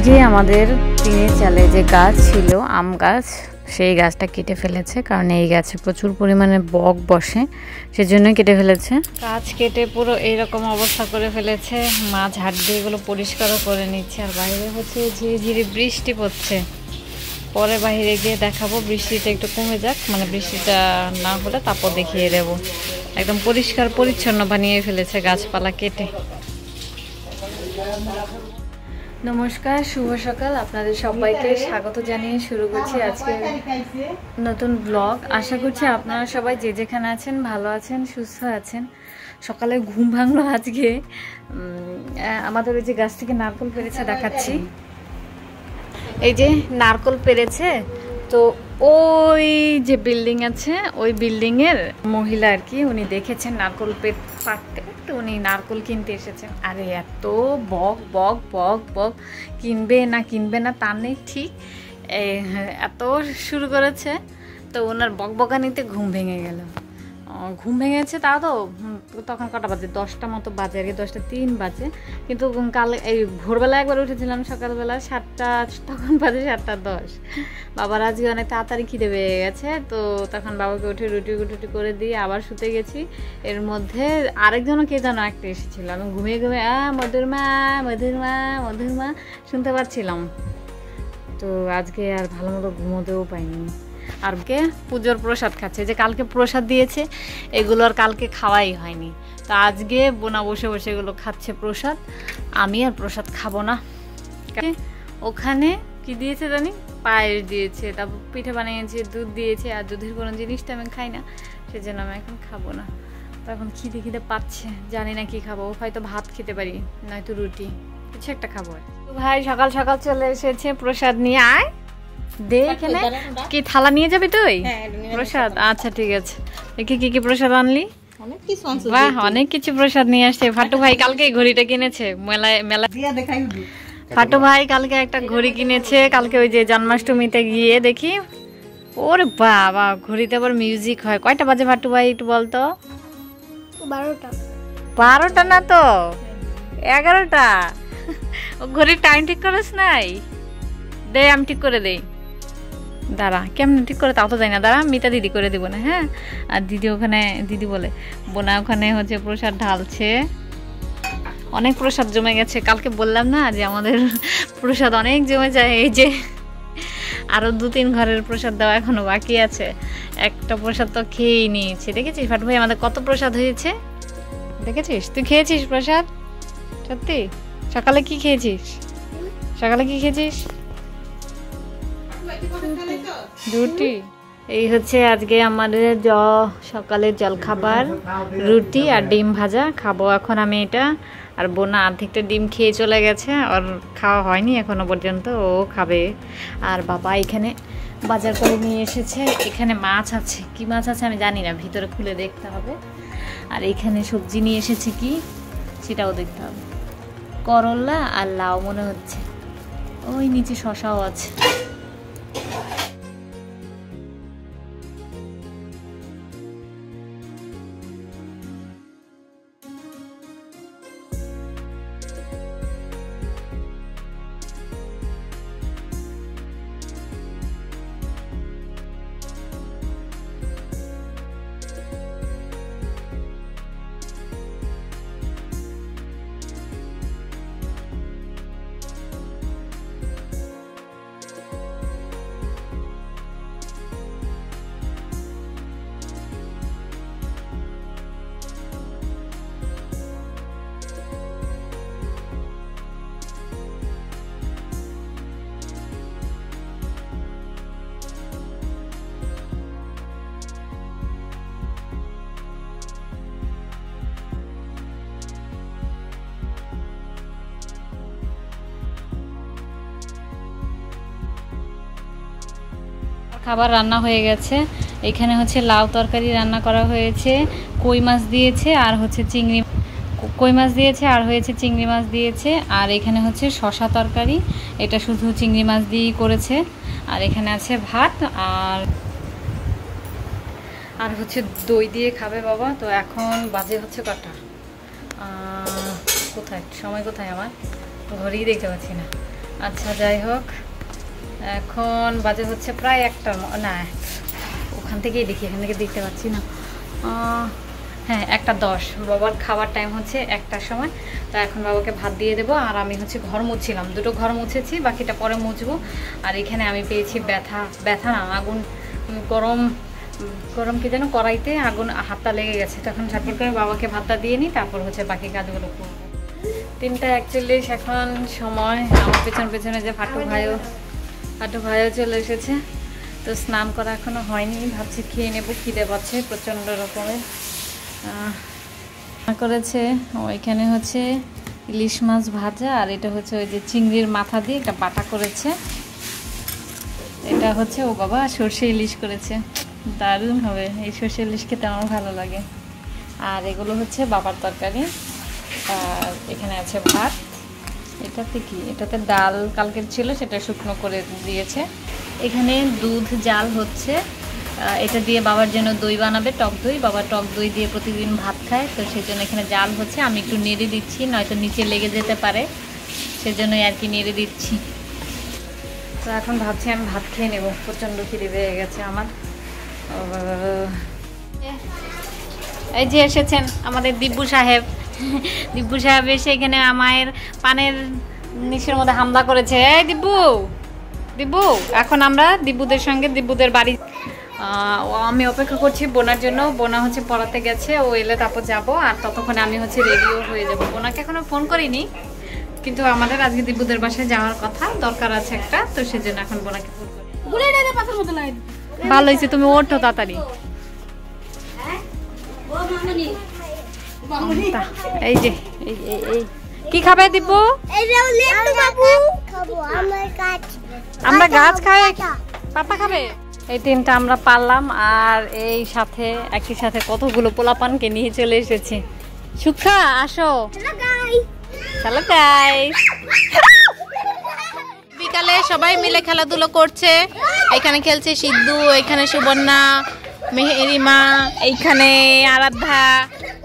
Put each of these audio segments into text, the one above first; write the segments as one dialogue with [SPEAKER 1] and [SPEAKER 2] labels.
[SPEAKER 1] আজকে আমাদের টিনের চালে যে গাছ ছিল আম গাছ, সেই গাছটা কেটে ফেলেছে, কারণ এই গাছে প্রচুর পরিমাণে বক বসে, সেজন্য কেটে ফেলেছে। গাছ কেটে পুরো এইরকম অবস্থা করে ফেলেছে। মা ঝাড় দিয়ে এগুলো পরিষ্কারও করে নিচ্ছে। আর বাইরে হচ্ছে ঝিরি ঝিরি বৃষ্টি পড়ছে। পরে বাইরে গিয়ে দেখাবো, বৃষ্টিটা একটু কমে যাক, মানে বৃষ্টিটা না হলে তারপর দেখিয়ে দেবো। একদম পরিষ্কার পরিচ্ছন্ন বানিয়ে ফেলেছে গাছপালা কেটে। নমস্কার, শুভ সকাল। আপনাদের সবাইকে স্বাগত জানিয়ে শুরু করছি আজকে নতুন ব্লগ। আশা করছি আপনারা সবাই যে যেখানে আছেন ভালো আছেন, সুস্থ আছেন। সকালে ঘুম ভাঙলো আজকে। আমাদের ওই যে গাছ থেকে নারকেল পেরেছে দেখাচ্ছি। এই যে নারকেল পেরেছে, তো ওই যে বিল্ডিং আছে, ওই বিল্ডিং এর মহিলা আর কি, উনি দেখেছেন নারকেল পাড়তে, তো উনি নারকেল কিনতে এসেছেন। আরে এত বক বক বক বক, কিনবে না তার নেই ঠিক, এত শুরু করেছে। তো ওনার বক বকানিতে ঘুম ভেঙে গেল। ঘুম ভেঙেছে, তাও তো তখন কটা বাজে, 10টা মতো বাজে আর কি, 10:03 বাজে। কিন্তু কাল এই ভোরবেলা একবার উঠেছিলাম, সকালবেলা 7টা, তখন বাজে 7:10। বাবার আজকে অনেক তাড়াতাড়ি খিদে পেয়ে গেছে, তো তখন বাবাকে উঠে রুটি করে দিয়ে আবার শুতে গেছি। এর মধ্যে আরেকজনও কে যেন একটা এসেছিল, আমি ঘুমিয়ে মধুর মা শুনতে পাচ্ছিলাম। তো আজকে আর ভালো মতো ঘুমোতেও পাইনি। আর কে পুজোর প্রসাদ খাচ্ছে, যে কালকে প্রসাদ দিয়েছে, এগুলো আর কালকে খাওয়াই হয়নি। তো আজকে বোনা বসে বসে এগুলো খাচ্ছে প্রসাদ। আমি আর প্রসাদ খাবো না। ওখানে কি দিয়েছে জানি, পায়েস দিয়েছে, তারপর পিঠে বানিয়েছে, দুধ দিয়েছে। আর দুধের কোনো জিনিসটা আমি খাই না, সেজন্য আমি এখন খাবো না। তো এখন খিদে পাচ্ছে, জানি না কি খাবো। হয়তো ভাত খেতে পারি, নয়তো রুটি, কিছু একটা খাবো। তো ভাই সকাল সকাল চলে এসেছে প্রসাদ নিয়ে। আয় দে এখানে। কি থালা নিয়ে যাবি তুই প্রসাদ? আচ্ছা ঠিক আছে। কি প্রসাদ আনলি? বাহ, অনেক কিছু প্রসাদ নিয়ে আসছে। ফাটু ভাই কালকে ঘড়িটা কিনেছে মেলা। ফাটু ভাই কালকে একটা ঘড়ি কিনেছে, কালকে ওই যে জন্মাষ্টমীতে গিয়ে দেখি। ওরে বাবা, ঘড়িতে আবার মিউজিক হয়। কয়টা বাজে ফাটু ভাই একটু বলতো? 12টা না তো, 11টা। ঘড়ির টাইম ঠিক করিস নাই? দে আমি ঠিক করে দেই, দাঁড়া। কেমন ঠিক করে তাও তো জানি না, দাঁড়া। মিতা দিদি করে দিব না, হ্যাঁ। আর দিদি ওখানে, দিদি বলে বোনা ওখানে হচ্ছে প্রসাদ ঢালছে। অনেক প্রসাদ জমে গেছে। কালকে বললাম না যে আমাদের প্রসাদ অনেক জমে যায়। এই যে আরো 2-3 ঘরের প্রসাদ দেওয়া এখনো বাকি আছে। একটা প্রসাদ তো খেয়েই নিয়েছে। দেখেছিস ফাটু ভাই আমাদের কত প্রসাদ হয়েছে? দেখেছিস? তুই খেয়েছিস প্রসাদ? সত্যি? সকালে কি খেয়েছিস? রুটি। এই হচ্ছে আজকে আমাদের সকালের জলখাবার, রুটি আর ডিম ভাজা খাবো এখন আমি এটা। আর বোনা অর্ধেকটা ডিম খেয়ে চলে গেছে, আর খাওয়া হয়নি এখনো পর্যন্ত, ও খাবে। আর বাবা এখানে বাজার করে নিয়ে এসেছে। এখানে মাছ আছে, কি মাছ আছে আমি জানি না, ভিতরে খুলে দেখতে হবে। আর এখানে সবজি নিয়ে এসেছে, কি সেটাও দেখতে হবে। করলা আর লাউ মনে হচ্ছে, ওই নিচে শসাও আছে। খাবার রান্না হয়ে গেছে। এখানে হচ্ছে লাউ তরকারি রান্না করা হয়েছে, কই মাছ দিয়েছে, আর হচ্ছে কই মাছ দিয়েছে, আর হয়েছে চিংড়ি মাছ দিয়েছে। আর এখানে হচ্ছে শসা তরকারি, এটা শুধু চিংড়ি মাছ দিয়েই করেছে। আর এখানে আছে ভাত, আর হচ্ছে দই দিয়ে খাবে বাবা। তো এখন বাজে হচ্ছে কটা, কোথায় সময় কোথায় আমার ঘড়িই দেখতে পাচ্ছি না। আচ্ছা যাই হোক, এখন বাজে হচ্ছে প্রায় 1টা, না ওখান থেকেই দেখি, এখান থেকে দেখতে পাচ্ছি না। হ্যাঁ 1:10, বাবার খাবার টাইম হচ্ছে 1টার সময়। তো এখন বাবাকে ভাত দিয়ে দেবো। আর আমি হচ্ছে ঘর মুছছিলাম, 2টো ঘর মুছেছি, বাকিটা পরে মুছবো। আর এখানে আমি পেয়েছি ব্যথা না, আগুন গরম কি যেন কড়াইতে আগুন, হাতটা লেগে গেছে। তখন ঝটপট করে বাবাকে ভাতটা দিয়ে নিই, তারপর হচ্ছে বাকি কাজগুলো করবো। 3টা 41 এখন সময়। আমার পেছনে যে ফাটু ভাইও চলে এসেছে। তো স্নান করা এখনো হয়নি, ভাবছি খেয়ে নেবো, খিদে পাচ্ছে প্রচণ্ড রকমের। করেছে ওইখানে হচ্ছে ইলিশ মাছ ভাজা, আর এটা হচ্ছে ওই যে চিংড়ির মাথা দিয়ে একটা বাটা করেছে। এটা হচ্ছে ও বাবা সর্ষে ইলিশ করেছে, দারুণ হবে। এই সর্ষে ইলিশ খেতে আমার ভালো লাগে। আর এগুলো হচ্ছে বাবার তরকারি। আর এখানে আছে ভাত। এটাতে কি, এটাতে ডাল কালকের ছিল, সেটা শুকনো করে দিয়েছে। এখানে দুধ জাল হচ্ছে, এটা দিয়ে বাবার জন্য দই বানাবে, টক দই। বাবা টক দই দিয়ে প্রতিদিন ভাত খায়, তো সেই জন্য এখানে জাল হচ্ছে। আমি একটু নেড়ে দিচ্ছি, নয়তো নিচে লেগে যেতে পারে, সেজন্যই আর কি নেড়ে দিচ্ছি। তো এখন ভাবছি আমি ভাত খেয়ে নেব, প্রচণ্ড খিদে পেয়ে গেছে আমার। এই যে এসেছেন আমাদের দিব্যু সাহেব এসে এখানে আমার পানের নিচের মধ্যে হামলা করেছে। এই দিব্যু, এখন আমরা দিব্যুদের সঙ্গে দিব্যুদের বাড়ি, আমি অপেক্ষা করছি বোনার জন্য। বোনা হচ্ছে পড়াতে গেছে, ও এলে তারপর যাবো। আর ততক্ষণে আমি হচ্ছে রেডিও হয়ে যাবো। বোনাকে এখনো ফোন করিনি, কিন্তু আমাদের আজকে দিব্যুদের বাসায় যাওয়ার কথা, দরকার আছে একটা, তো সেজন্য এখন বোনাকে ফোন করি। ভালো হয়েছে, তুমি ওঠো তাড়াতাড়ি। এই যে এই কি খাবে দিব্যু? আমরা গাছ খাই, পাতা খাবে। এই 3টা আমরা পারলাম। আর এই সাথে একই সাথে কতগুলো পোলাপানকে নিয়ে চলে এসেছি। সুখা আসো, চলো গাইস।
[SPEAKER 2] বিকালে সবাই মিলে খেলাধুলো করছে। এখানে খেলছে সিদ্ধু, এখানে সুবর্ণা, মেহেরিমা, এইখানে আরাধ্যা,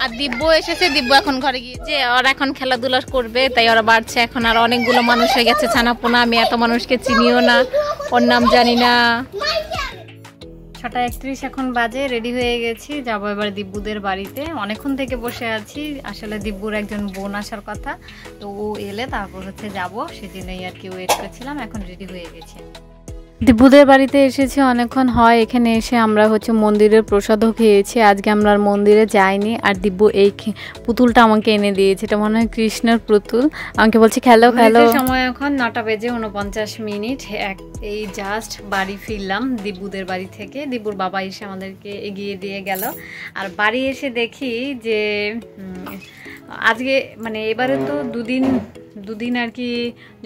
[SPEAKER 2] আর দিব্য এসেছে। দিব্য এখন ঘরে গিয়েছে, ওরা এখন খেলাধুলা করবে, তাই ওরা বাড়ছে। এখন আর অনেকগুলো মানুষ হয়ে গেছে, ছানাপোনা। আমি এত মানুষকে চিনিও না, ওর নাম জানি না।
[SPEAKER 1] 6:31 এখন বাজে, রেডি হয়ে গেছি, যাবো এবার দিব্যুদের বাড়িতে। অনেকক্ষণ থেকে বসে আছি, আসলে দিব্যুর একজন বোন আসার কথা, তো ও এলে তারপর হচ্ছে যাবো, সেদিনই আর কি ওয়েট করছিলাম। এখন রেডি হয়ে গেছি। দিব্যুদের বাড়িতে এসেছি অনেকক্ষণ হয়। এখানে এসে আমরা হচ্ছে মন্দিরের প্রসাদও খেয়েছি। আজকে আমরা মন্দিরে যাইনি। আর দিব্য এই পুতুলটা আমাকে এনে দিয়েছে, এটা মনে হয় কৃষ্ণের পুতুল। আমাকে বলছে খেলো। সময় এখন 9:49। এই জাস্ট বাড়ি ফিরলাম দিব্যুদের বাড়ি থেকে। দিব্যুর বাবা এসে আমাদেরকে এগিয়ে দিয়ে গেল। আর বাড়ি এসে দেখি যে আজকে মানে এবারে তো দুদিন আর কি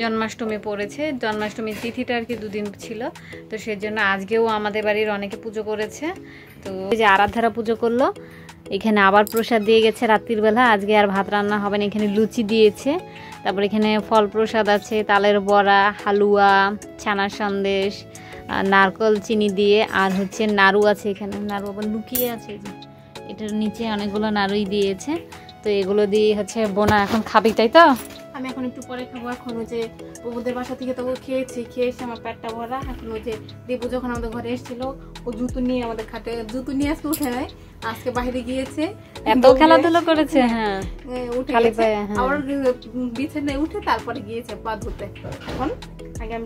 [SPEAKER 1] জন্মাষ্টমী পড়েছে, জন্মাষ্টমীর তিথিটা আর কি 2 দিন ছিল। তো সেজন্য আজকেও আমাদের বাড়ির অনেকে পুজো করেছে। তো যে আরাধ্যারা পুজো করলো, এখানে আবার প্রসাদ দিয়ে গেছে রাত্রির বেলা। আজকে আর ভাত রান্না হবে না, এখানে লুচি দিয়েছে। তারপর এখানে ফল প্রসাদ আছে, তালের বড়া, হালুয়া, ছানার সন্দেশ, নারকল চিনি দিয়ে, আর হচ্ছে নাড়ু আছে। এখানে নাড়ু আবার লুকিয়ে আছে, এটার নিচে অনেকগুলো নাড়ুই দিয়েছে। তো এগুলো দিয়ে হচ্ছে বোনা এখন খাবি, তাই তো?
[SPEAKER 2] আমি এখন একটু পরে খাবো। এখন ওই যে প্রভুদের বাসা থেকে তো খেয়ে এসে আমার পেটটা ভরা। এখন ওই যে দেবু যখন আমাদের ঘরে এসেছিল, ও জুতো নিয়ে আমাদের খাটে জুতো নিয়ে আজকে উঠে নেয়। আজকে বাইরে গিয়েছে,
[SPEAKER 1] এত খেলাধুলো করেছে। হ্যাঁ
[SPEAKER 2] উঠে আবার বিছানায় উঠে তারপরে গিয়েছে পা ধুতে। এখন আগে আমি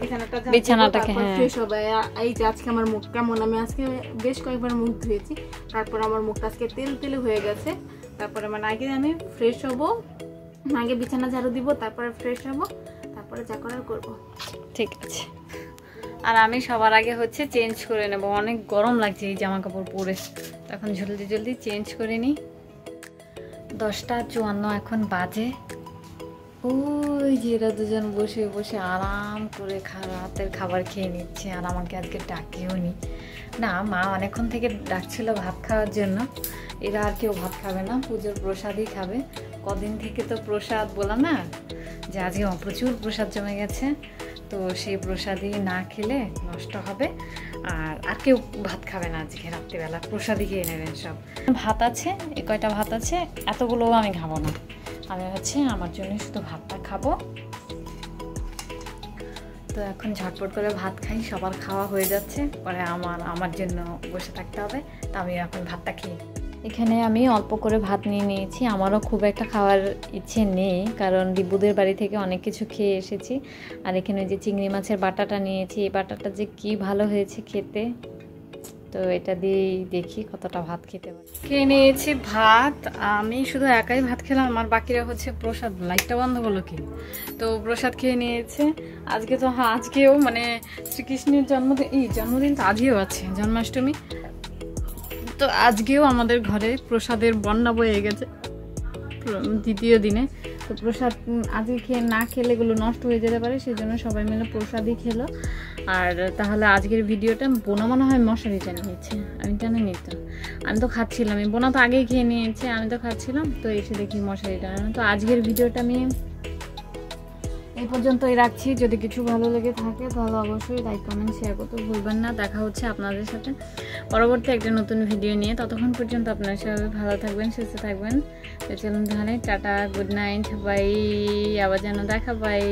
[SPEAKER 2] বিছানাটাকে ফ্রেশ হবে। এই যে আজকে আমার মুখ কেমন, আমি আজকে বেশ কয়েকবার মুখ ধুয়েছি, তারপর আমার মুখটা আজকে তেল হয়ে গেছে। তারপরে মানে আগে আমি ফ্রেশ হবো, আগে বিছানা ঝাড়ু দিব, তারপরে ফ্রেশ হবো, তারপরে যা করার করবো।
[SPEAKER 1] ঠিক আছে। আর আমি সবার আগে হচ্ছে চেঞ্জ করে নেব, অনেক গরম লাগছে এই জামা কাপড় পরে। এখন জলদি চেঞ্জ করে নিই। 10:54 এখন বাজে। ওই যে এরা দুজন বসে আরাম করে রাতের খাবার খেয়ে নিচ্ছে। আর আমাকে আজকে ডাকেও নি না, মা অনেকক্ষণ থেকে ডাকছিল ভাত খাওয়ার জন্য। এরা আর কেউ ভাত খাবে না, পুজোর প্রসাদই খাবে। কদিন থেকে তো প্রসাদ বলা না, যে আজকে প্রচুর প্রসাদ জমে গেছে, তো সেই প্রসাদই না খেলে নষ্ট হবে। আর কেউ ভাত খাবে না আজকে রাত্রিবেলা, প্রসাদই খেয়ে নেবেন সব। ভাত আছে, এই কয়টা ভাত আছে, এতগুলোও আমি খাবো না। আমি হচ্ছে আমার জন্য শুধু ভাতটা খাবো। তো এখন ঝটপট করে ভাত খাই, সবার খাওয়া হয়ে যাচ্ছে, পরে আমার জন্য বসে থাকতে হবে। তো আমি এখন ভাতটা খেয়ে, এখানে আমি অল্প করে ভাত নিয়ে নিয়েছি। আমারও খুব একটা খাওয়ার ইচ্ছে নেই, কারণ দিব্যুদের বাড়ি থেকে অনেক কিছু খেয়ে এসেছি। আর এখানে যে চিংড়ি মাছের বাটাটা নিয়েছি, এই বাটাটা যে কি ভালো হয়েছে খেতে, তো এটা দিয়েই দেখি কতটা ভাত খেতে পারি। খেয়ে নিয়েছি ভাত, আমি শুধু একাই ভাত খেলাম, আমার বাকিরা হচ্ছে প্রসাদ। লাইটটা বন্ধ করলো কি? তো প্রসাদ খেয়ে নিয়েছে। আজকে তো আজকেও মানে শ্রীকৃষ্ণের জন্মদিন তো আজকেও আছে, জন্মাষ্টমী। তো আজকেও আমাদের ঘরে প্রসাদের বন্যা বয়ে গেছে দ্বিতীয় দিনে। তো প্রসাদ আজকে না খেলে এগুলো নষ্ট হয়ে যেতে পারে, সেই জন্য সবাই মিলে প্রসাদই খেলো। আর তাহলে আজকের ভিডিওটা বোনা মনে হয় মশারিটা নিয়েছে, আমি জানি নি। তো আমি তো খাচ্ছিলাম, বোনা তো আগেই খেয়ে নিয়েছে, আমি তো খাচ্ছিলাম, তো এসে দেখি মশারিটা। তো আজকের ভিডিওটা আমি এই পর্যন্তই রাখছি। যদি কিছু ভালো লেগে থাকে তাহলে অবশ্যই লাইক কমেন্ট শেয়ার করতে ভুলবেন না। দেখা হচ্ছে আপনাদের সাথে পরবর্তী একটা নতুন ভিডিও নিয়ে। ততক্ষণ পর্যন্ত আপনারা সবাই ভালো থাকবেন, সুস্থ থাকবেন। তো চলুন তাহলে টাটা, গুড নাইট, বাই। আবার যেন দেখা, বাই।